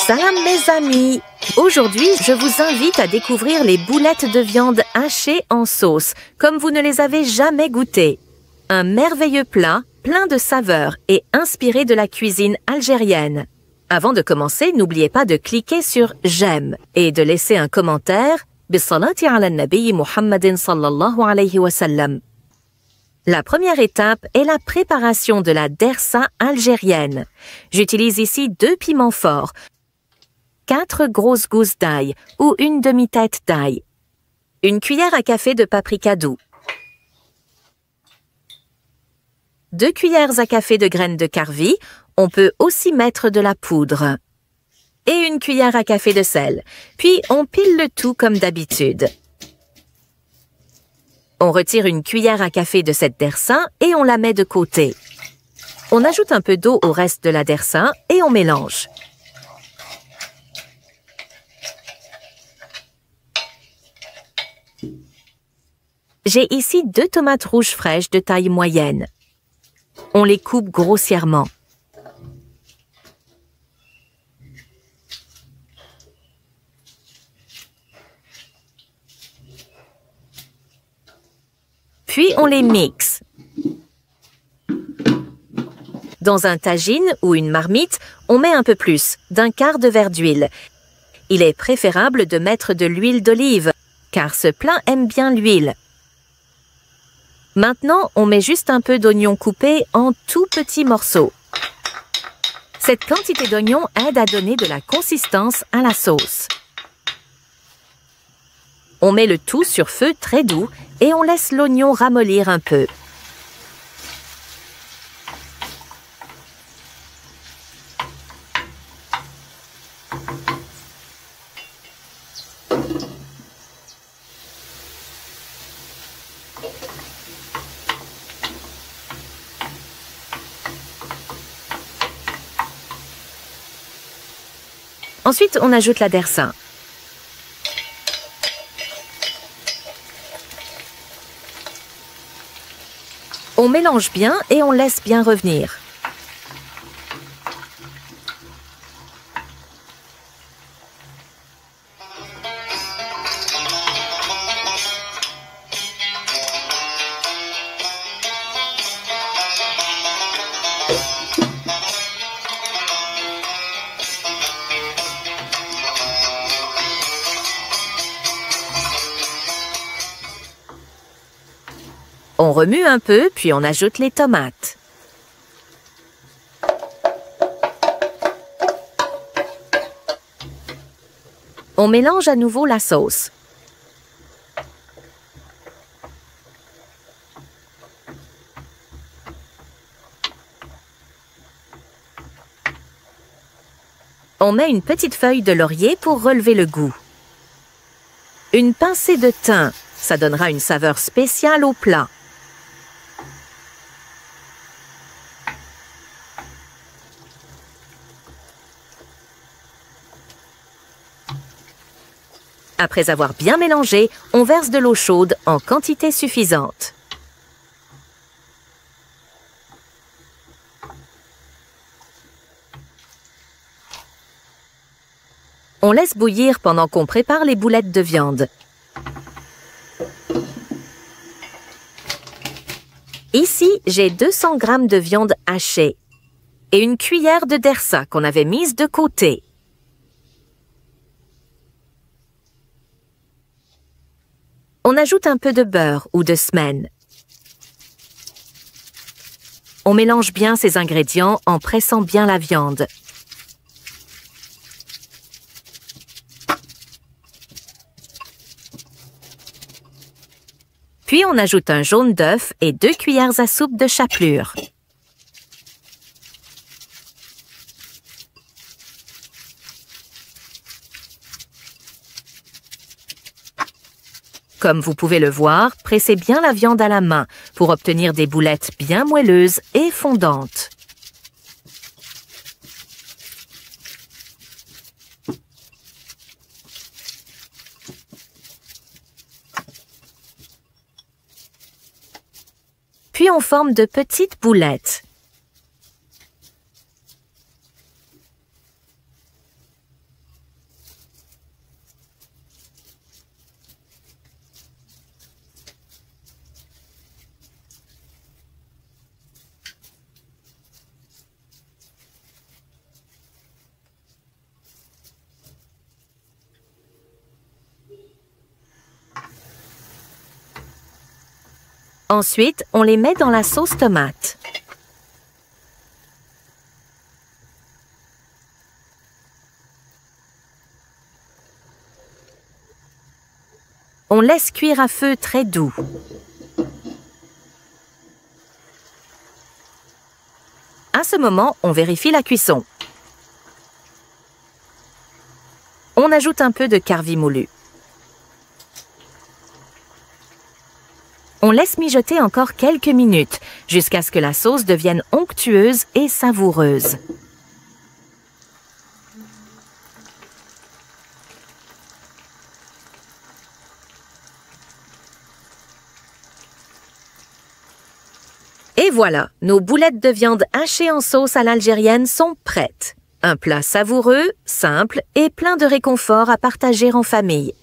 Salam mes amis! Aujourd'hui, je vous invite à découvrir les boulettes de viande hachées en sauce, comme vous ne les avez jamais goûtées. Un merveilleux plat, plein de saveurs et inspiré de la cuisine algérienne. Avant de commencer, n'oubliez pas de cliquer sur « J'aime » et de laisser un commentaire « Bissalati ala nabi Muhammadin sallallahu alayhi wa sallam ». La première étape est la préparation de la dersa algérienne. J'utilise ici 2 piments forts, 4 grosses gousses d'ail ou une demi-tête d'ail, une cuillère à café de paprika doux, 2 cuillères à café de graines de karvi, on peut aussi mettre de la poudre, et une cuillère à café de sel, puis on pile le tout comme d'habitude. On retire une cuillère à café de cette dersa et on la met de côté. On ajoute un peu d'eau au reste de la dersa et on mélange. J'ai ici 2 tomates rouges fraîches de taille moyenne. On les coupe grossièrement. Puis on les mixe. Dans un tagine ou une marmite, on met un peu plus, d'un quart de verre d'huile. Il est préférable de mettre de l'huile d'olive, car ce plat aime bien l'huile. Maintenant, on met juste un peu d'oignon coupé en tout petits morceaux. Cette quantité d'oignon aide à donner de la consistance à la sauce. On met le tout sur feu très doux et on laisse l'oignon ramollir un peu. Ensuite, on ajoute la dersa. On mélange bien et on laisse bien revenir. On remue un peu, puis on ajoute les tomates. On mélange à nouveau la sauce. On met une petite feuille de laurier pour relever le goût. Une pincée de thym, ça donnera une saveur spéciale au plat. Après avoir bien mélangé, on verse de l'eau chaude en quantité suffisante. On laisse bouillir pendant qu'on prépare les boulettes de viande. Ici, j'ai 200 g de viande hachée et une cuillère de dersa qu'on avait mise de côté. On ajoute un peu de beurre ou de smen. On mélange bien ces ingrédients en pressant bien la viande. Puis on ajoute un jaune d'œuf et 2 cuillères à soupe de chapelure. Comme vous pouvez le voir, pressez bien la viande à la main pour obtenir des boulettes bien moelleuses et fondantes. Puis on forme de petites boulettes. Ensuite, on les met dans la sauce tomate. On laisse cuire à feu très doux. À ce moment, on vérifie la cuisson. On ajoute un peu de carvi moulu. On laisse mijoter encore quelques minutes, jusqu'à ce que la sauce devienne onctueuse et savoureuse. Et voilà, nos boulettes de viande hachées en sauce à l'algérienne sont prêtes. Un plat savoureux, simple et plein de réconfort à partager en famille.